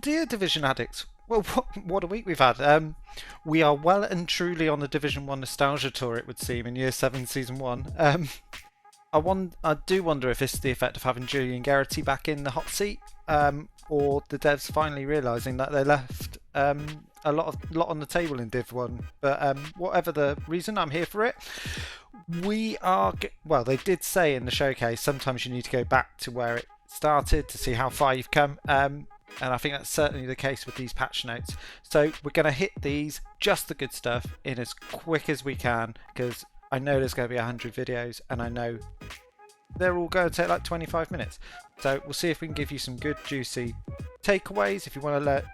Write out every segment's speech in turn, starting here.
dear Division addicts. Well, what a week we've had. We are well and truly on the Division 1 nostalgia tour, it would seem, in Year 7 Season 1. I do wonder if this is the effect of having Julian Garrity back in the hot seat, or the devs finally realising that they left a lot on the table in Div 1. But whatever the reason, I'm here for it. Well, they did say in the showcase sometimes you need to go back to where it started to see how far you've come. And I think that's certainly the case with these patch notes. So we're going to hit these, just the good stuff, in as quick as we can, because I know there's going to be 100 videos, and I know they're all going to take like 25 minutes. So we'll see if we can give you some good, juicy takeaways. If you want to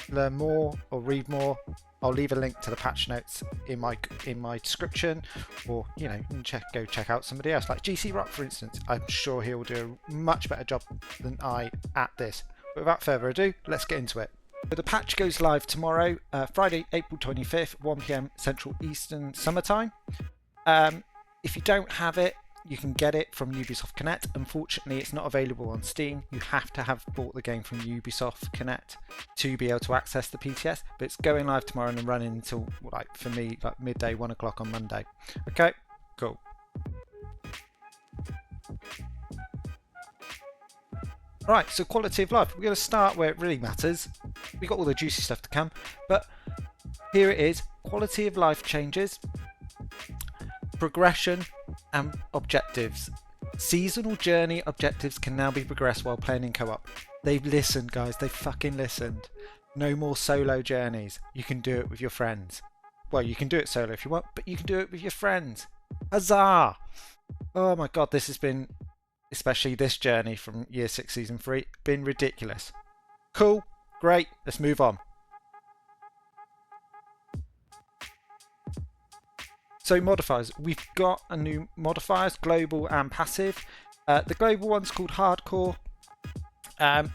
learn more or read more, I'll leave a link to the patch notes in my description, or you know, go check out somebody else like GCROCK, for instance. I'm sure he'll do a much better job than I at this. But without further ado, let's get into it. So the patch goes live tomorrow, Friday, April 25th, 1 PM Central Eastern Summertime. If you don't have it, you can get it from Ubisoft Connect. Unfortunately, it's not available on Steam. You have to have bought the game from Ubisoft Connect to be able to access the PTS. But it's going live tomorrow and running until, like, for me, like midday, 1 o'clock on Monday. Okay, cool. Right, so quality of life. We're going to start where it really matters. We've got all the juicy stuff to come, but here it is. Quality of life changes, progression, and objectives. Seasonal journey objectives can now be progressed while playing in co-op. They've listened, guys. They've fucking listened. No more solo journeys. You can do it with your friends. Well, you can do it solo if you want, but you can do it with your friends. Huzzah! Oh my god, this has been, especially this journey from Year 6 Season 3, been ridiculous. Cool, great, let's move on. So modifiers, we've got a new modifiers, global and passive. The global one's called hardcore.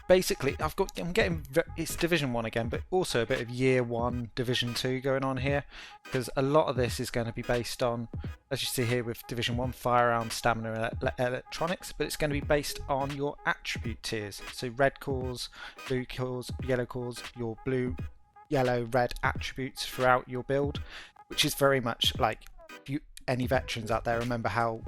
Basically, I'm getting, it's Division 1 again, but also a bit of Year 1 Division 2 going on here, because a lot of this is going to be based on, as you see here with Division 1, firearms, stamina, and electronics, but it's going to be based on your attribute tiers. So red cores, blue cores, yellow cores, your blue, yellow, red attributes throughout your build, which is very much like, if any veterans out there remember how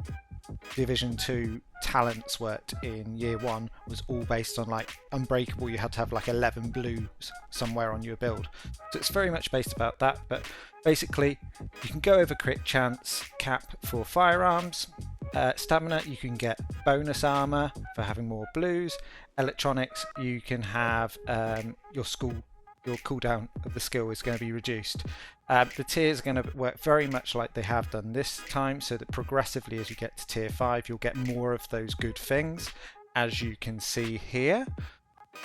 Division 2 talents worked in Year 1 was all based on like Unbreakable, you had to have like 11 blues somewhere on your build. So it's very much based about that, but basically you can go over crit chance cap for firearms, stamina you can get bonus armor for having more blues, electronics you can have your cooldown of the skill is going to be reduced. The tiers are going to work very much like they have done this time, so that progressively as you get to tier 5 you'll get more of those good things, as you can see here.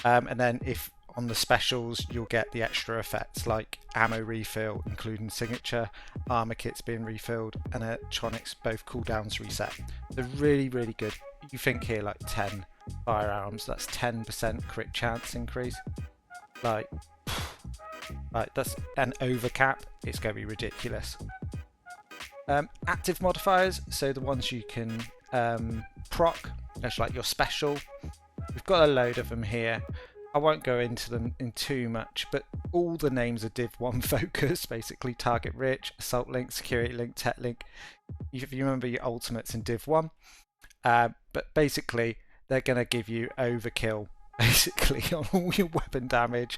And then if on the specials you'll get the extra effects like ammo refill including signature, armor kits being refilled, and electronics both cooldowns reset. They're really good. You think here like 10 firearms, that's 10% crit chance increase. Like that's an overcap, it's going to be ridiculous. Active modifiers, so the ones you can proc, that's like your special. We've got a load of them here. I won't go into them in too much, but all the names are Div 1 focus, basically target rich, assault link, security link, tech link. If you remember your ultimates in Div 1, but basically they're going to give you overkill basically on all your weapon damage.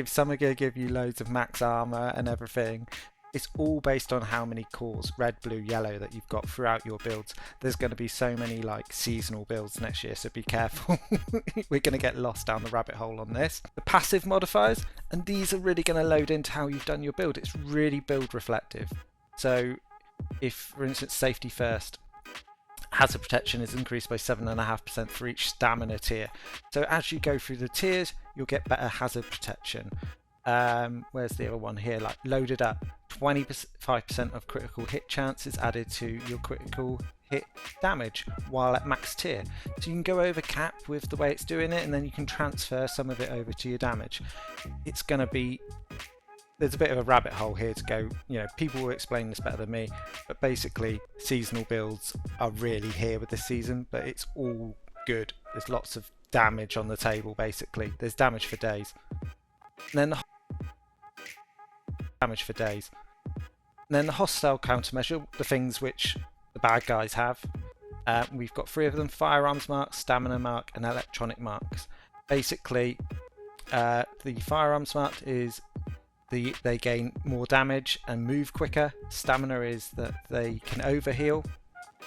Some are going to give you loads of max armor and everything. It's all based on how many cores, red, blue, yellow, that you've got throughout your builds. There's going to be so many like seasonal builds next year, so be careful. We're going to get lost down the rabbit hole on this. The passive modifiers, and these are really going to load into how you've done your build. It's really build reflective. So if, for instance, safety first, hazard protection is increased by 7.5% for each stamina tier. So as you go through the tiers, you'll get better hazard protection. Where's the other one here? Like loaded up, 25% of critical hit chance is added to your critical hit damage while at max tier. So you can go over cap with the way it's doing it, and then you can transfer some of it over to your damage. It's going to be, there's a bit of a rabbit hole here to go, you know, people will explain this better than me, but basically seasonal builds are really here with this season, but it's all good. There's lots of damage on the table, basically. There's damage for days. And then the damage for days. And then the hostile countermeasure, the things which the bad guys have. We've got 3 of them: firearms marks, stamina mark, and electronic marks. Basically, the firearms mark is they gain more damage and move quicker. Stamina is that they can overheal,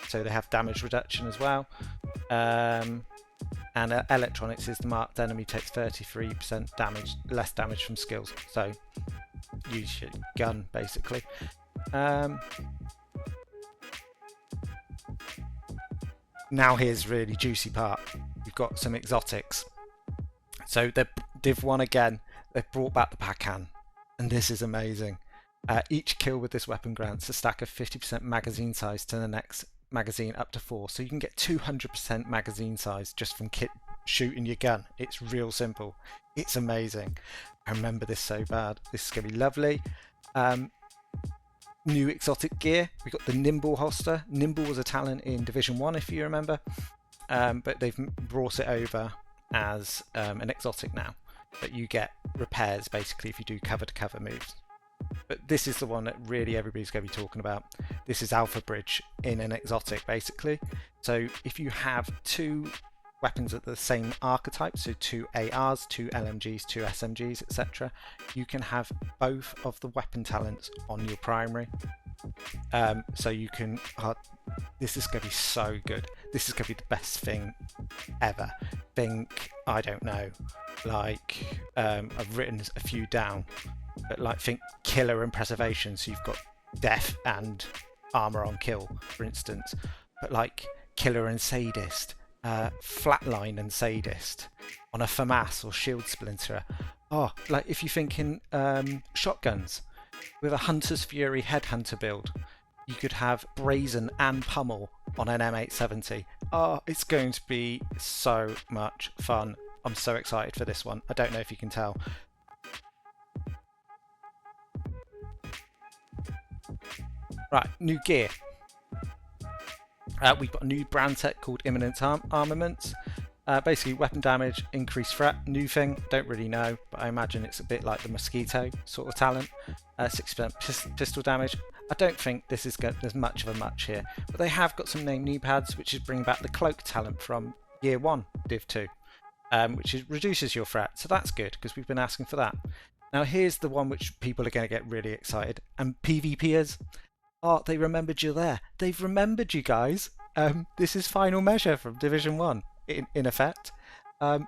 so they have damage reduction as well. And electronics is the marked enemy takes 33% damage, less damage from skills. So use your gun basically. Now here's really juicy part. You've got some exotics. So the Div 1 again, they've brought back the Pacan, and this is amazing. Each kill with this weapon grants a stack of 50% magazine size to the next magazine up to 4, so you can get 200% magazine size just from shooting your gun. It's real simple. It's amazing. I remember this so bad. This is going to be lovely. New exotic gear. We've got the Nimble holster. Nimble was a talent in Division 1 if you remember, but they've brought it over as an exotic now, that you get repairs basically if you do cover to cover moves. But this is the one that really everybody's going to be talking about. This is Alpha Bridge in an exotic basically. So if you have 2 weapons at the same archetype, so 2 ARs, 2 LMGs, 2 SMGs, etc., you can have both of the weapon talents on your primary. So you can this is going to be so good. This is going to be the best thing ever. Think, I don't know, like I've written a few down, but like think killer and preservation, so you've got death and armor on kill, for instance, but like killer and sadist, flatline and sadist on a FAMAS or shield splinter. Oh, like if you think in shotguns with a Hunter's Fury headhunter build, you could have brazen and pummel on an M870. Oh, it's going to be so much fun. I'm so excited for this one. I don't know if you can tell. Right, new gear. We've got a new brand set called Imminent Armaments. Basically, weapon damage, increased threat, new thing, don't really know, but I imagine it's a bit like the Mosquito sort of talent. 6% pistol damage. I don't think this is there's much of a much here, but they have got some named knee pads, which is bringing back the Cloak talent from Year 1, Div 2, which reduces your threat, so that's good, because we've been asking for that. Now here's the one which people are going to get really excited, and PvPers. Oh, they remembered you there. They've remembered you guys. This is Final Measure from Division 1, in effect. The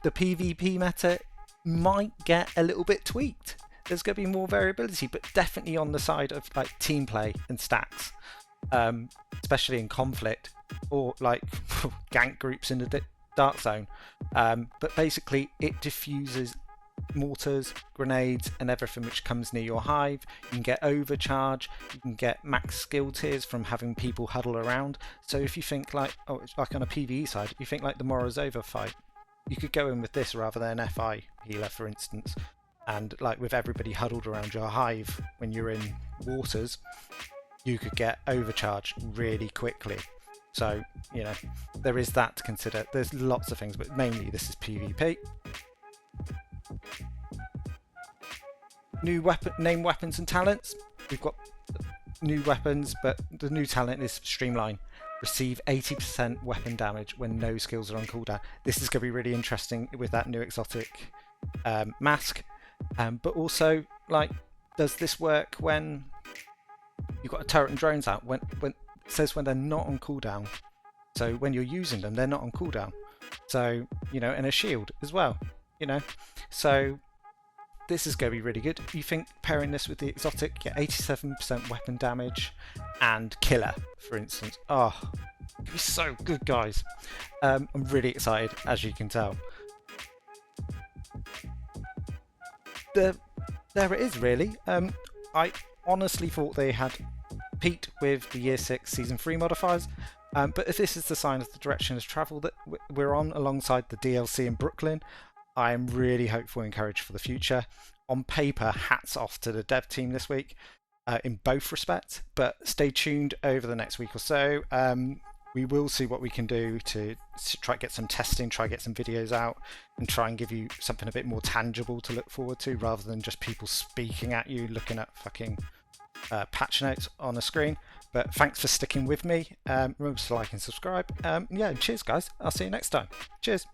PvP meta might get a little bit tweaked. There's going to be more variability, but definitely on the side of like team play and stats, especially in conflict or like gank groups in the dark zone. But basically, it diffuses mortars, grenades, and everything which comes near your hive. You can get overcharge. You can get max skill tiers from having people huddle around. So if you think like, oh, it's like on a PvE side, you think like the Morozova fight, you could go in with this rather than an FI healer, for instance. And like with everybody huddled around your hive when you're in waters, you could get overcharge really quickly. So, you know, there is that to consider. There's lots of things, but mainly this is PvP. New name weapons and talents. We've got new weapons, but the new talent is Streamline. Receive 80% weapon damage when no skills are on cooldown. This is going to be really interesting with that new exotic mask. But also, like, does this work when you've got a turret and drones out? When it says when they're not on cooldown. So when you're using them, they're not on cooldown. So, you know, and a shield as well, you know. So this is going to be really good. You think pairing this with the exotic, get 87% weapon damage and killer, for instance. Oh, it's going to be so good, guys. I'm really excited, as you can tell. There it is, really. I honestly thought they had peaked with the Year 6 Season 3 modifiers, but if this is the sign of the direction of travel that we're on alongside the DLC in Brooklyn, I am really hopeful and encouraged for the future. On paper, hats off to the dev team this week in both respects, but stay tuned over the next week or so. we will see what we can do to try to get some testing, try to get some videos out, and try and give you something a bit more tangible to look forward to, rather than just people speaking at you, looking at fucking patch notes on a screen. But thanks for sticking with me. Remember to like and subscribe. Yeah, cheers guys. I'll see you next time. Cheers.